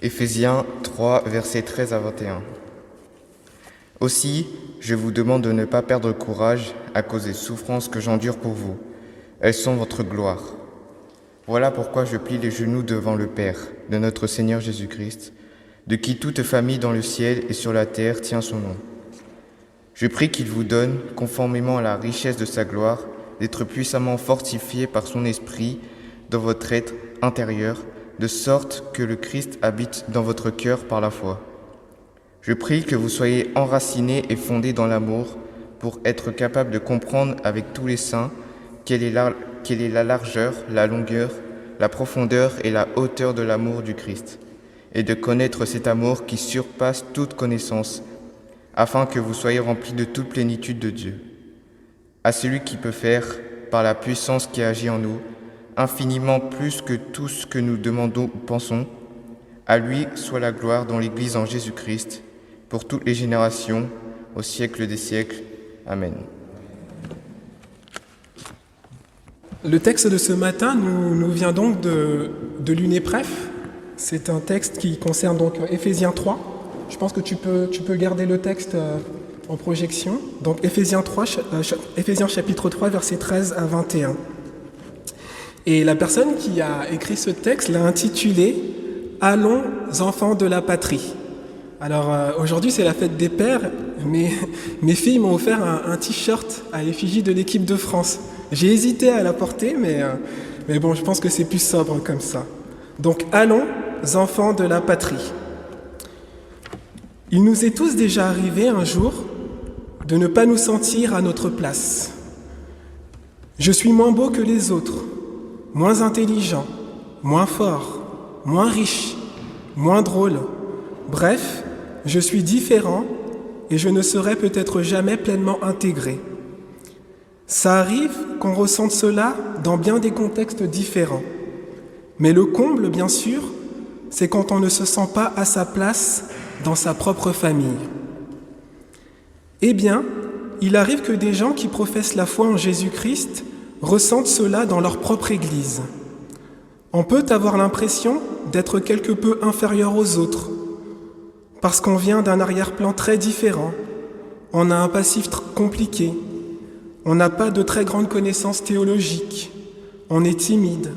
Éphésiens 3, versets 13 à 21. Aussi, je vous demande de ne pas perdre courage à cause des souffrances que j'endure pour vous. Elles sont votre gloire. Voilà pourquoi je plie les genoux devant le Père de notre Seigneur Jésus-Christ, de qui toute famille dans le ciel et sur la terre tient son nom. Je prie qu'il vous donne, conformément à la richesse de sa gloire, d'être puissamment fortifiés par son esprit dans votre être intérieur, de sorte que le Christ habite dans votre cœur par la foi. Je prie que vous soyez enracinés et fondés dans l'amour pour être capables de comprendre avec tous les saints quelle est la largeur, la longueur, la profondeur et la hauteur de l'amour du Christ, et de connaître cet amour qui surpasse toute connaissance, afin que vous soyez remplis de toute plénitude de Dieu. À celui qui peut faire, par la puissance qui agit en nous, infiniment plus que tout ce que nous demandons ou pensons, à lui soit la gloire dans l'Église en Jésus-Christ, pour toutes les générations, au siècle des siècles. Amen. Le texte de ce matin nous vient donc de l'UNEPREF. C'est un texte qui concerne donc Éphésiens 3. Je pense que tu peux garder le texte en projection. Donc Éphésiens chapitre 3, versets 13 à 21. Et la personne qui a écrit ce texte l'a intitulé « Allons, enfants de la patrie ». Alors aujourd'hui c'est la fête des pères, mais mes filles m'ont offert un t-shirt à l'effigie de l'équipe de France. J'ai hésité à la porter, mais bon, je pense que c'est plus sobre comme ça. Donc allons, enfants de la patrie. Il nous est tous déjà arrivé un jour de ne pas nous sentir à notre place. Je suis moins beau que les autres, moins intelligent, moins fort, moins riche, moins drôle. Bref, je suis différent et je ne serai peut-être jamais pleinement intégré. Ça arrive qu'on ressente cela dans bien des contextes différents. Mais le comble, bien sûr, c'est quand on ne se sent pas à sa place dans sa propre famille. Eh bien, il arrive que des gens qui professent la foi en Jésus-Christ ressentent cela dans leur propre Église. On peut avoir l'impression d'être quelque peu inférieur aux autres, parce qu'on vient d'un arrière-plan très différent, on a un passif compliqué, on n'a pas de très grandes connaissances théologiques, on est timide,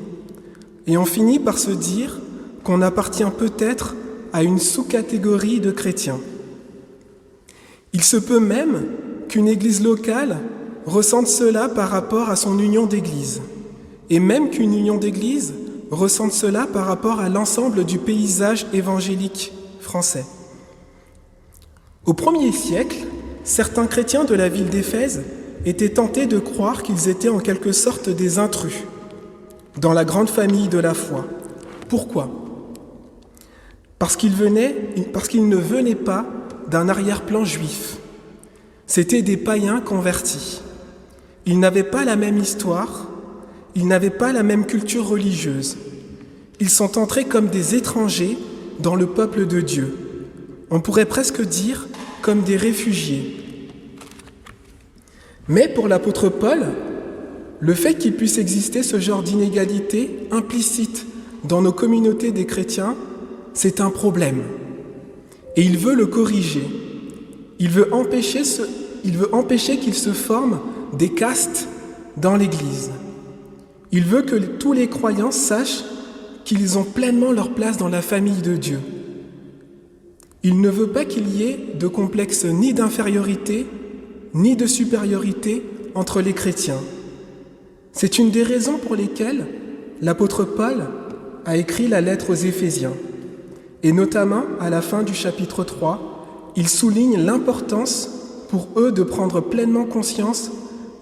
et on finit par se dire qu'on appartient peut-être à une sous-catégorie de chrétiens. Il se peut même qu'une église locale ressente cela par rapport à son union d'église, et même qu'une union d'église ressente cela par rapport à l'ensemble du paysage évangélique français. Au 1er siècle, certains chrétiens de la ville d'Éphèse étaient tentés de croire qu'ils étaient en quelque sorte des intrus dans la grande famille de la foi. Pourquoi ? Parce qu'ils ne venaient pas d'un arrière-plan juif. C'étaient des païens convertis. Ils n'avaient pas la même histoire, ils n'avaient pas la même culture religieuse. Ils sont entrés comme des étrangers dans le peuple de Dieu. On pourrait presque dire comme des réfugiés. Mais pour l'apôtre Paul, le fait qu'il puisse exister ce genre d'inégalité implicite dans nos communautés des chrétiens, c'est un problème. Et il veut le corriger. Il veut empêcher qu'il se forme des castes dans l'Église. Il veut que tous les croyants sachent qu'ils ont pleinement leur place dans la famille de Dieu. Il ne veut pas qu'il y ait de complexe ni d'infériorité, ni de supériorité entre les chrétiens. C'est une des raisons pour lesquelles l'apôtre Paul a écrit la lettre aux Éphésiens. Et notamment, à la fin du chapitre 3, il souligne l'importance pour eux de prendre pleinement conscience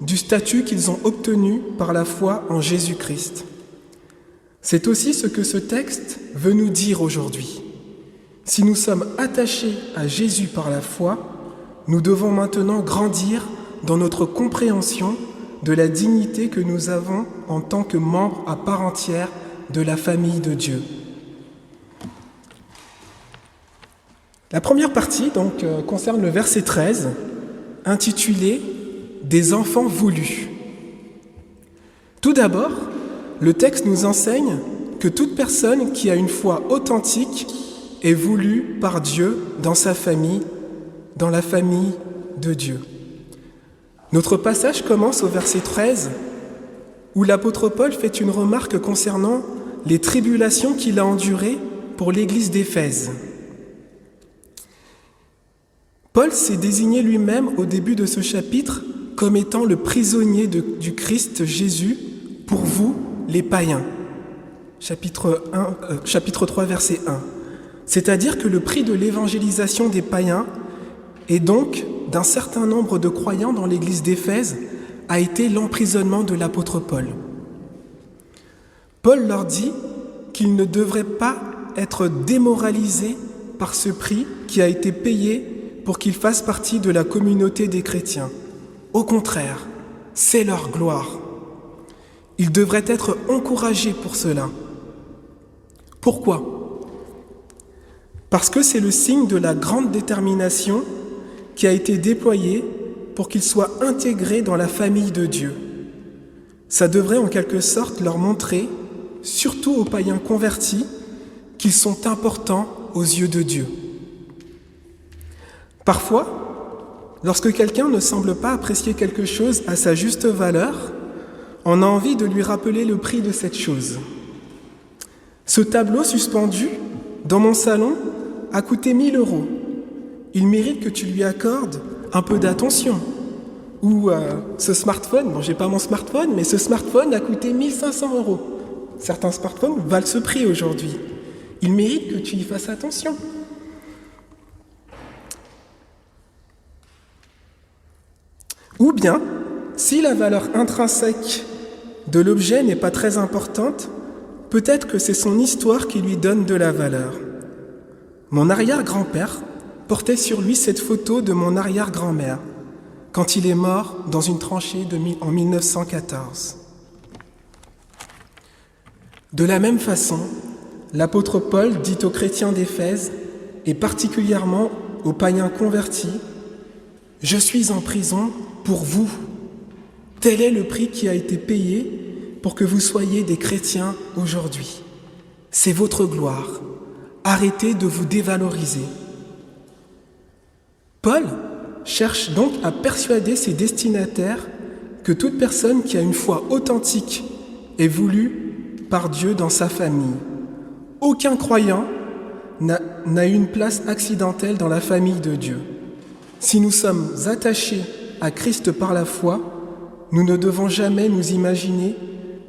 du statut qu'ils ont obtenu par la foi en Jésus-Christ. C'est aussi ce que ce texte veut nous dire aujourd'hui. Si nous sommes attachés à Jésus par la foi, nous devons maintenant grandir dans notre compréhension de la dignité que nous avons en tant que membres à part entière de la famille de Dieu. La première partie donc concerne le verset 13, intitulé « Des enfants voulus ». Tout d'abord, le texte nous enseigne que toute personne qui a une foi authentique est voulu par Dieu dans sa famille, dans la famille de Dieu. Notre passage commence au verset 13, où l'apôtre Paul fait une remarque concernant les tribulations qu'il a endurées pour l'église d'Éphèse. Paul s'est désigné lui-même au début de ce chapitre comme étant le prisonnier du Christ Jésus pour vous, les païens. Chapitre 3, verset 1. C'est-à-dire que le prix de l'évangélisation des païens et donc d'un certain nombre de croyants dans l'église d'Éphèse a été l'emprisonnement de l'apôtre Paul. Paul leur dit qu'ils ne devraient pas être démoralisés par ce prix qui a été payé pour qu'ils fassent partie de la communauté des chrétiens. Au contraire, c'est leur gloire. Ils devraient être encouragés pour cela. Pourquoi ? Parce que c'est le signe de la grande détermination qui a été déployée pour qu'ils soient intégrés dans la famille de Dieu. Ça devrait en quelque sorte leur montrer, surtout aux païens convertis, qu'ils sont importants aux yeux de Dieu. Parfois, lorsque quelqu'un ne semble pas apprécier quelque chose à sa juste valeur, on a envie de lui rappeler le prix de cette chose. Ce tableau suspendu dans mon salon a coûté 1 000 €. Il mérite que tu lui accordes un peu d'attention. Ou ce smartphone, bon j'ai pas mon smartphone, mais ce smartphone a coûté 1 500 €. Certains smartphones valent ce prix aujourd'hui. Il mérite que tu y fasses attention. Ou bien, si la valeur intrinsèque de l'objet n'est pas très importante, peut-être que c'est son histoire qui lui donne de la valeur. Mon arrière-grand-père portait sur lui cette photo de mon arrière-grand-mère quand il est mort dans une tranchée en 1914. De la même façon, l'apôtre Paul dit aux chrétiens d'Éphèse, et particulièrement aux païens convertis, « Je suis en prison pour vous. Tel est le prix qui a été payé pour que vous soyez des chrétiens aujourd'hui. C'est votre gloire. Arrêtez de vous dévaloriser. » Paul cherche donc à persuader ses destinataires que toute personne qui a une foi authentique est voulue par Dieu dans sa famille. Aucun croyant n'a une place accidentelle dans la famille de Dieu. Si nous sommes attachés à Christ par la foi, nous ne devons jamais nous imaginer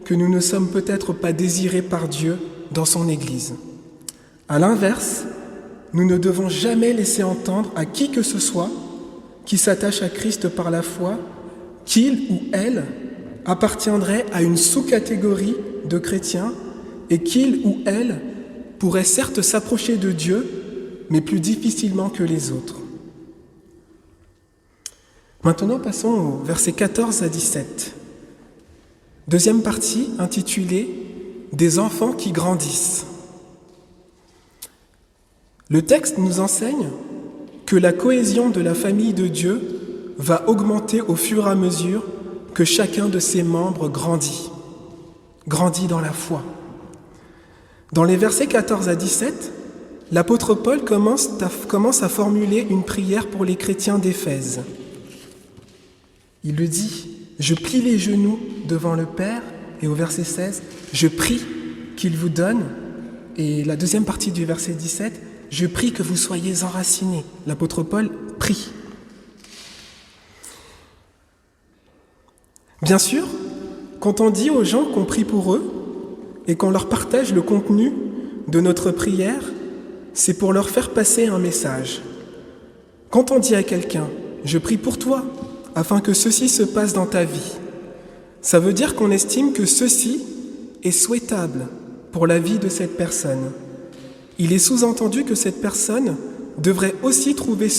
que nous ne sommes peut-être pas désirés par Dieu dans son Église. À l'inverse, nous ne devons jamais laisser entendre à qui que ce soit qui s'attache à Christ par la foi qu'il ou elle appartiendrait à une sous-catégorie de chrétiens et qu'il ou elle pourrait certes s'approcher de Dieu, mais plus difficilement que les autres. Maintenant, passons au versets 14 à 17. Deuxième partie intitulée « Des enfants qui grandissent ». Le texte nous enseigne que la cohésion de la famille de Dieu va augmenter au fur et à mesure que chacun de ses membres grandit dans la foi. Dans les versets 14 à 17, l'apôtre Paul commence à formuler une prière pour les chrétiens d'Éphèse. Il le dit, « Je plie les genoux devant le Père » et au verset 16, « Je prie qu'il vous donne » et la deuxième partie du verset 17, « Je prie que vous soyez enracinés ». L'apôtre Paul prie. Bien sûr, quand on dit aux gens qu'on prie pour eux et qu'on leur partage le contenu de notre prière, c'est pour leur faire passer un message. Quand on dit à quelqu'un « Je prie pour toi », afin que ceci se passe dans ta vie, ça veut dire qu'on estime que ceci est souhaitable pour la vie de cette personne. Il est sous-entendu que cette personne devrait aussi trouver que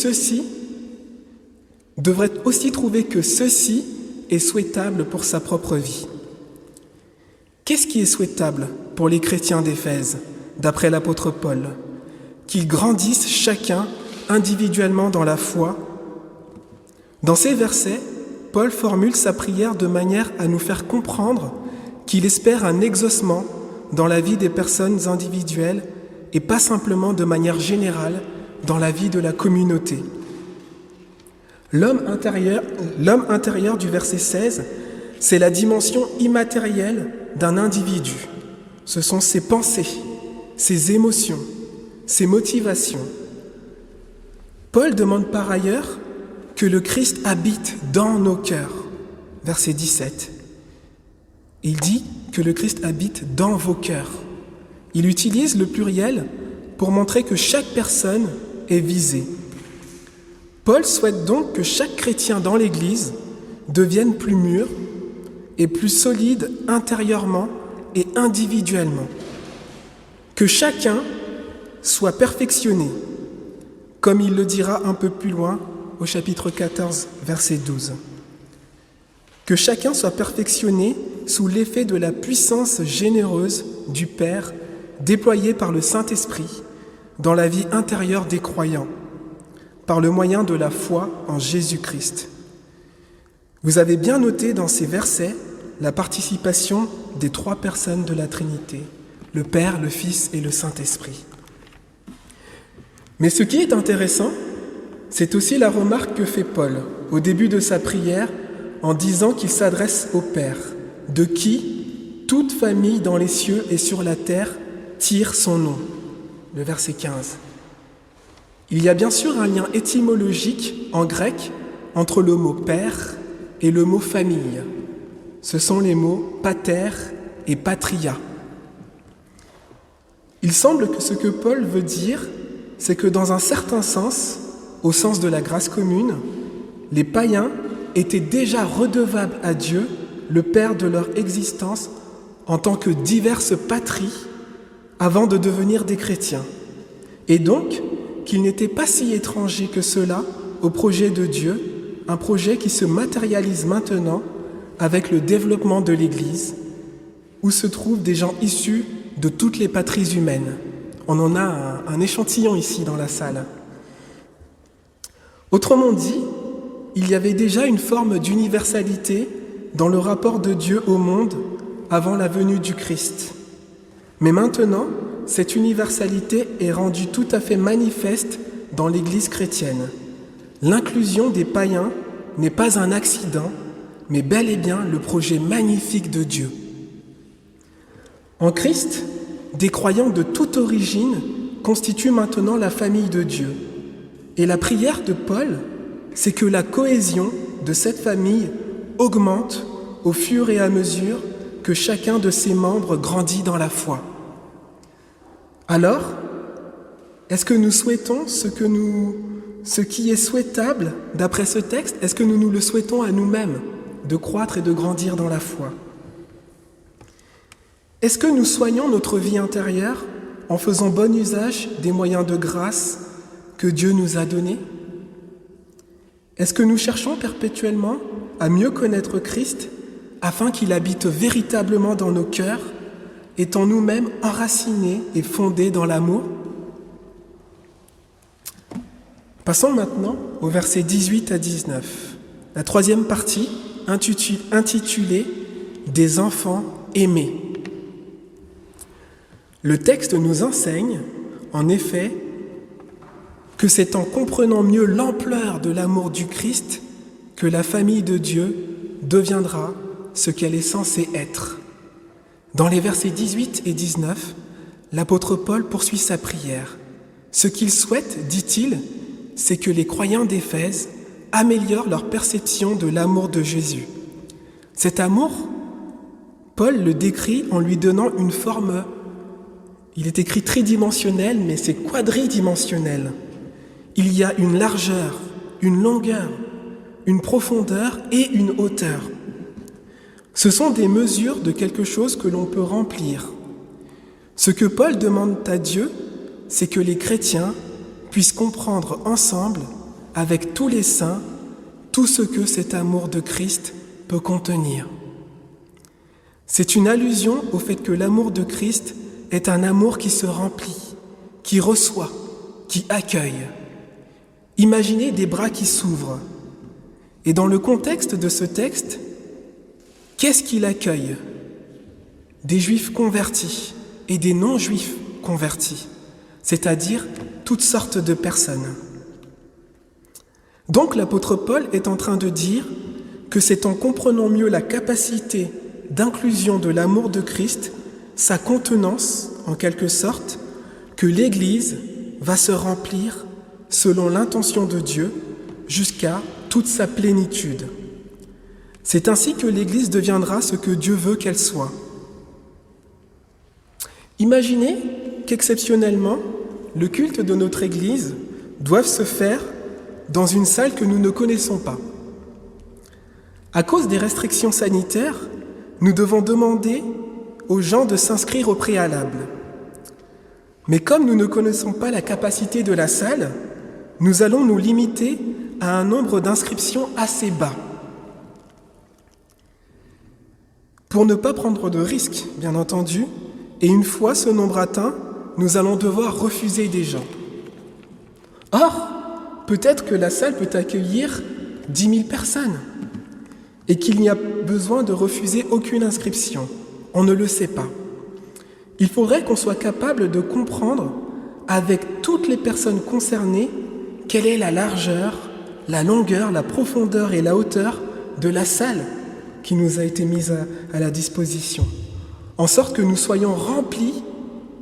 ceci est souhaitable pour sa propre vie. Qu'est-ce qui est souhaitable pour les chrétiens d'Éphèse, d'après l'apôtre Paul ? Qu'ils grandissent chacun individuellement dans la foi. Dans ces versets, Paul formule sa prière de manière à nous faire comprendre qu'il espère un exaucement dans la vie des personnes individuelles et pas simplement de manière générale dans la vie de la communauté. L'homme intérieur du verset 16, c'est la dimension immatérielle d'un individu. Ce sont ses pensées, ses émotions, ses motivations. Paul demande par ailleurs que le Christ habite dans nos cœurs. Verset 17. Il dit que le Christ habite dans vos cœurs. Il utilise le pluriel pour montrer que chaque personne est visée. Paul souhaite donc que chaque chrétien dans l'Église devienne plus mûr et plus solide intérieurement et individuellement. Que chacun soit perfectionné, comme il le dira un peu plus loin au chapitre 14, verset 12. Que chacun soit perfectionné sous l'effet de la puissance généreuse du Père déployée par le Saint-Esprit dans la vie intérieure des croyants, par le moyen de la foi en Jésus-Christ. Vous avez bien noté dans ces versets la participation des trois personnes de la Trinité, le Père, le Fils et le Saint-Esprit. Mais ce qui est intéressant, c'est aussi la remarque que fait Paul au début de sa prière en disant qu'il s'adresse au Père, de qui toute famille dans les cieux et sur la terre tire son nom. Le verset 15. Il y a bien sûr un lien étymologique en grec entre le mot père et le mot famille. Ce sont les mots pater et patria. Il semble que ce que Paul veut dire, c'est que dans un certain sens, au sens de la grâce commune, les païens étaient déjà redevables à Dieu, le Père de leur existence, en tant que diverses patries, avant de devenir des chrétiens. Et donc, qu'ils n'étaient pas si étrangers que cela au projet de Dieu, un projet qui se matérialise maintenant avec le développement de l'Église, où se trouvent des gens issus de toutes les patries humaines. On en a un échantillon ici dans la salle. Autrement dit, il y avait déjà une forme d'universalité dans le rapport de Dieu au monde avant la venue du Christ. Mais maintenant, cette universalité est rendue tout à fait manifeste dans l'Église chrétienne. L'inclusion des païens n'est pas un accident, mais bel et bien le projet magnifique de Dieu. En Christ, des croyants de toute origine constituent maintenant la famille de Dieu. Et la prière de Paul, c'est que la cohésion de cette famille augmente au fur et à mesure que chacun de ses membres grandit dans la foi. Alors, est-ce que nous souhaitons ce qui est souhaitable d'après ce texte? Est-ce que nous le souhaitons à nous-mêmes, de croître et de grandir dans la foi? Est-ce que nous soignons notre vie intérieure en faisant bon usage des moyens de grâce que Dieu nous a donnés? Est-ce que nous cherchons perpétuellement à mieux connaître Christ afin qu'il habite véritablement dans nos cœurs, étant nous-mêmes enracinés et fondés dans l'amour? Passons maintenant au versets 18 à 19, la troisième partie intitulée « Des enfants aimés ». Le texte nous enseigne, en effet, que c'est en comprenant mieux l'ampleur de l'amour du Christ que la famille de Dieu deviendra ce qu'elle est censée être. Dans les versets 18 et 19, l'apôtre Paul poursuit sa prière. Ce qu'il souhaite, dit-il, c'est que les croyants d'Éphèse améliorent leur perception de l'amour de Jésus. Cet amour, Paul le décrit en lui donnant une forme. Il est écrit tridimensionnel, mais c'est quadridimensionnel. Il y a une largeur, une longueur, une profondeur et une hauteur. Ce sont des mesures de quelque chose que l'on peut remplir. Ce que Paul demande à Dieu, c'est que les chrétiens puissent comprendre ensemble, avec tous les saints, tout ce que cet amour de Christ peut contenir. C'est une allusion au fait que l'amour de Christ est un amour qui se remplit, qui reçoit, qui accueille. Imaginez des bras qui s'ouvrent. Et dans le contexte de ce texte, qu'est-ce qu'il accueille? Des juifs convertis et des non-juifs convertis. c'est-à-dire toutes sortes de personnes. Donc l'apôtre Paul est en train de dire que c'est en comprenant mieux la capacité d'inclusion de l'amour de Christ, sa contenance en quelque sorte, que l'Église va se remplir selon l'intention de Dieu jusqu'à toute sa plénitude. C'est ainsi que l'Église deviendra ce que Dieu veut qu'elle soit. Imaginez qu'exceptionnellement, le culte de notre Église doive se faire dans une salle que nous ne connaissons pas. À cause des restrictions sanitaires, nous devons demander aux gens de s'inscrire au préalable. Mais comme nous ne connaissons pas la capacité de la salle, nous allons nous limiter à un nombre d'inscriptions assez bas. Pour ne pas prendre de risques, bien entendu, et une fois ce nombre atteint, nous allons devoir refuser des gens. Or, peut-être que la salle peut accueillir 10 000 personnes et qu'il n'y a besoin de refuser aucune inscription. On ne le sait pas. Il faudrait qu'on soit capable de comprendre avec toutes les personnes concernées quelle est la largeur, la longueur, la profondeur et la hauteur de la salle qui nous a été mise à la disposition, en sorte que nous soyons remplis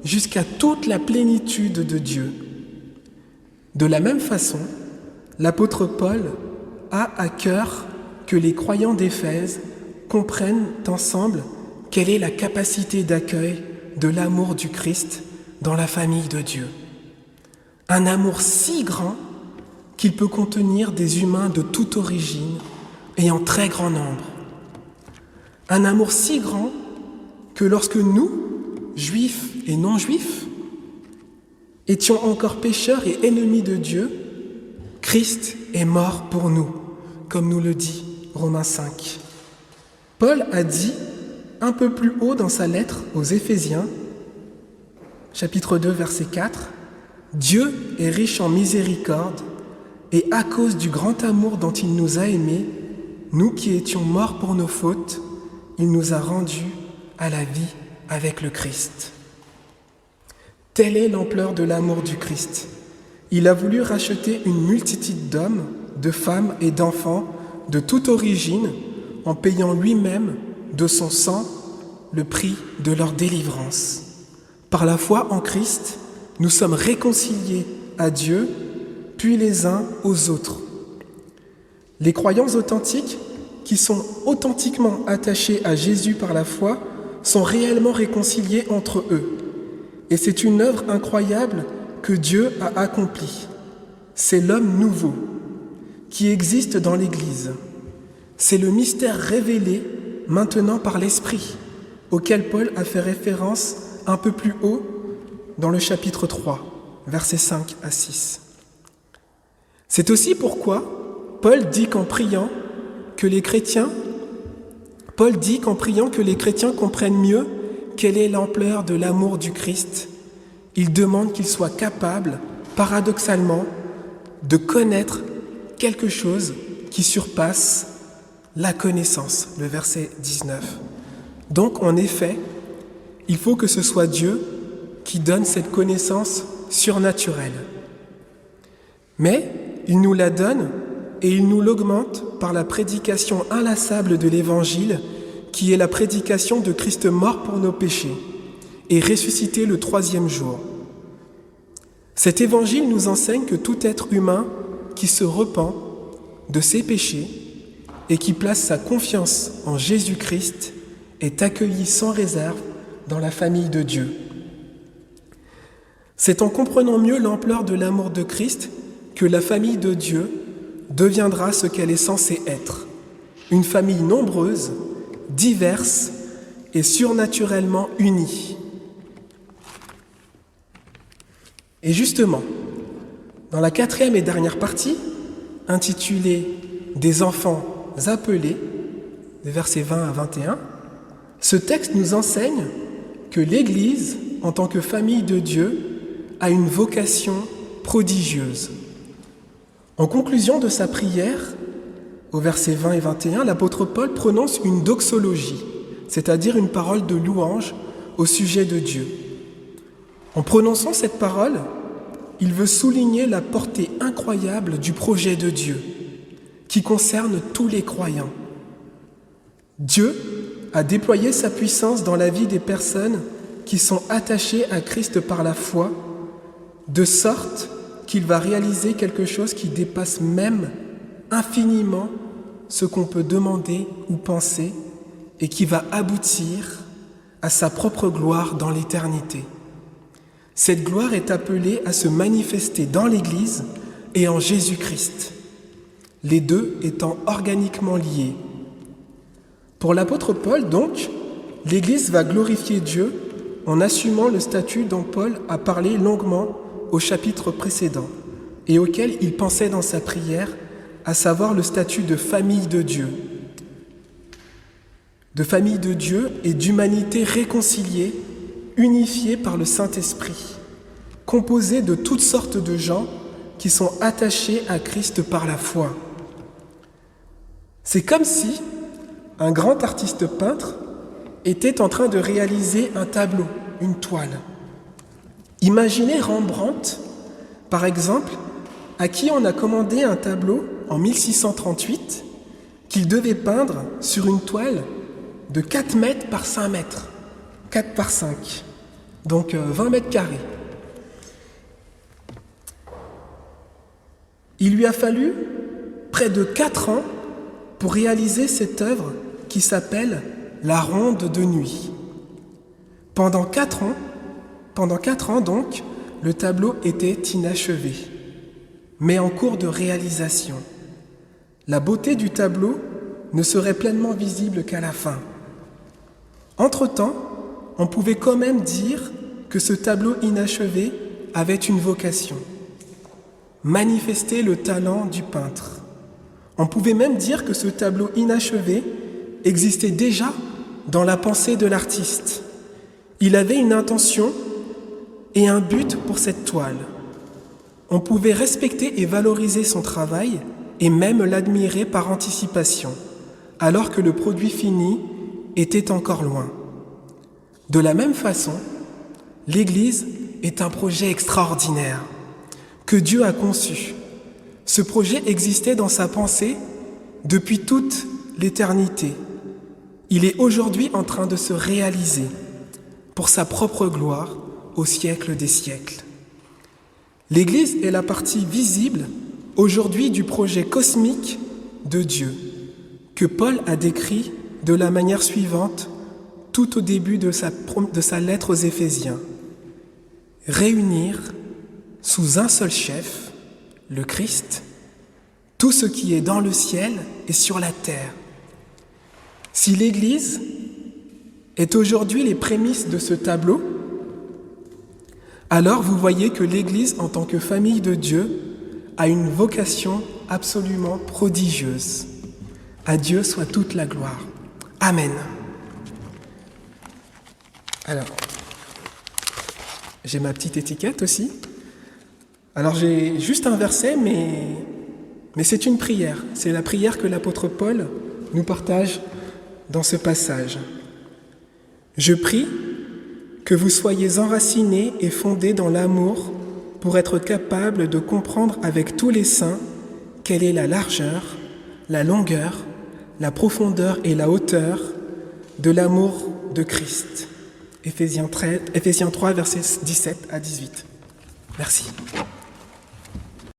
jusqu'à toute la plénitude de Dieu. De la même façon, l'apôtre Paul a à cœur que les croyants d'Éphèse comprennent ensemble quelle est la capacité d'accueil de l'amour du Christ dans la famille de Dieu. Un amour si grand qu'il peut contenir des humains de toute origine et en très grand nombre. Un amour si grand que lorsque nous, juifs et non-juifs, étions encore pécheurs et ennemis de Dieu, Christ est mort pour nous, comme nous le dit Romains 5. Paul a dit un peu plus haut dans sa lettre aux Éphésiens, chapitre 2, verset 4, « Dieu est riche en miséricorde, et à cause du grand amour dont il nous a aimés, nous qui étions morts pour nos fautes, il nous a rendus à la vie avec le Christ. » Telle est l'ampleur de l'amour du Christ. Il a voulu racheter une multitude d'hommes, de femmes et d'enfants de toute origine en payant lui-même de son sang le prix de leur délivrance. Par la foi en Christ, nous sommes réconciliés à Dieu, puis les uns aux autres. Les croyants authentiques, qui sont authentiquement attachés à Jésus par la foi, sont réellement réconciliés entre eux. Et c'est une œuvre incroyable que Dieu a accomplie. C'est l'homme nouveau qui existe dans l'Église. C'est le mystère révélé maintenant par l'Esprit, auquel Paul a fait référence un peu plus haut dans le chapitre 3, versets 5 à 6. C'est aussi pourquoi Paul dit qu'en priant que les chrétiens comprennent mieux quelle est l'ampleur de l'amour du Christ, il demande qu'ils soient capables, paradoxalement, de connaître quelque chose qui surpasse la connaissance, le verset 19. Donc, en effet, il faut que ce soit Dieu qui donne cette connaissance surnaturelle. Mais il nous la donne et il nous l'augmente par la prédication inlassable de l'Évangile, qui est la prédication de Christ mort pour nos péchés et ressuscité le 3e jour. Cet Évangile nous enseigne que tout être humain qui se repent de ses péchés et qui place sa confiance en Jésus-Christ est accueilli sans réserve dans la famille de Dieu. C'est en comprenant mieux l'ampleur de l'amour de Christ que la famille de Dieu deviendra ce qu'elle est censée être, une famille nombreuse, diverse et surnaturellement unie. Et justement, dans la 4e et dernière partie, intitulée « Des enfants appelés », des versets 20 à 21, ce texte nous enseigne que l'Église, en tant que famille de Dieu, a une vocation prodigieuse. En conclusion de sa prière, au verset 20 et 21, l'apôtre Paul prononce une doxologie, c'est-à-dire une parole de louange au sujet de Dieu. En prononçant cette parole, il veut souligner la portée incroyable du projet de Dieu, qui concerne tous les croyants. Dieu a déployé sa puissance dans la vie des personnes qui sont attachées à Christ par la foi, de sorte qu'il va réaliser quelque chose qui dépasse même infiniment ce qu'on peut demander ou penser et qui va aboutir à sa propre gloire dans l'éternité. Cette gloire est appelée à se manifester dans l'Église et en Jésus-Christ, les deux étant organiquement liés. Pour l'apôtre Paul, donc, l'Église va glorifier Dieu en assumant le statut dont Paul a parlé longuement au chapitre précédent et auquel il pensait dans sa prière, à savoir le statut de famille de Dieu et d'humanité réconciliée, unifiée par le Saint-Esprit, composée de toutes sortes de gens qui sont attachés à Christ par la foi. C'est comme si un grand artiste peintre était en train de réaliser un tableau, une toile. Imaginez Rembrandt, par exemple, à qui on a commandé un tableau en 1638 qu'il devait peindre sur une toile de 4 mètres par 5 mètres, 4 par 5, donc 20 mètres carrés. Il lui a fallu près de 4 ans pour réaliser cette œuvre qui s'appelle La Ronde de nuit. Pendant 4 ans donc, le tableau était inachevé, mais en cours de réalisation. La beauté du tableau ne serait pleinement visible qu'à la fin. Entre-temps, on pouvait quand même dire que ce tableau inachevé avait une vocation, manifester le talent du peintre. On pouvait même dire que ce tableau inachevé existait déjà dans la pensée de l'artiste. Il avait une intention et un but pour cette toile. On pouvait respecter et valoriser son travail et même l'admirer par anticipation, alors que le produit fini était encore loin. De la même façon, l'Église est un projet extraordinaire que Dieu a conçu. Ce projet existait dans sa pensée depuis toute l'éternité. Il est aujourd'hui en train de se réaliser pour sa propre gloire au siècle des siècles. L'Église est la partie visible aujourd'hui du projet cosmique de Dieu que Paul a décrit de la manière suivante tout au début de sa lettre aux Éphésiens. Réunir sous un seul chef, le Christ, tout ce qui est dans le ciel et sur la terre. Si l'Église est aujourd'hui les prémices de ce tableau, alors vous voyez que l'Église, en tant que famille de Dieu, a une vocation absolument prodigieuse. À Dieu soit toute la gloire. Amen. Alors, j'ai ma petite étiquette aussi. Alors j'ai juste un verset, mais c'est une prière. C'est la prière que l'apôtre Paul nous partage dans ce passage. Je prie que vous soyez enracinés et fondés dans l'amour pour être capables de comprendre avec tous les saints quelle est la largeur, la longueur, la profondeur et la hauteur de l'amour de Christ. Éphésiens 3, versets 17 à 18. Merci.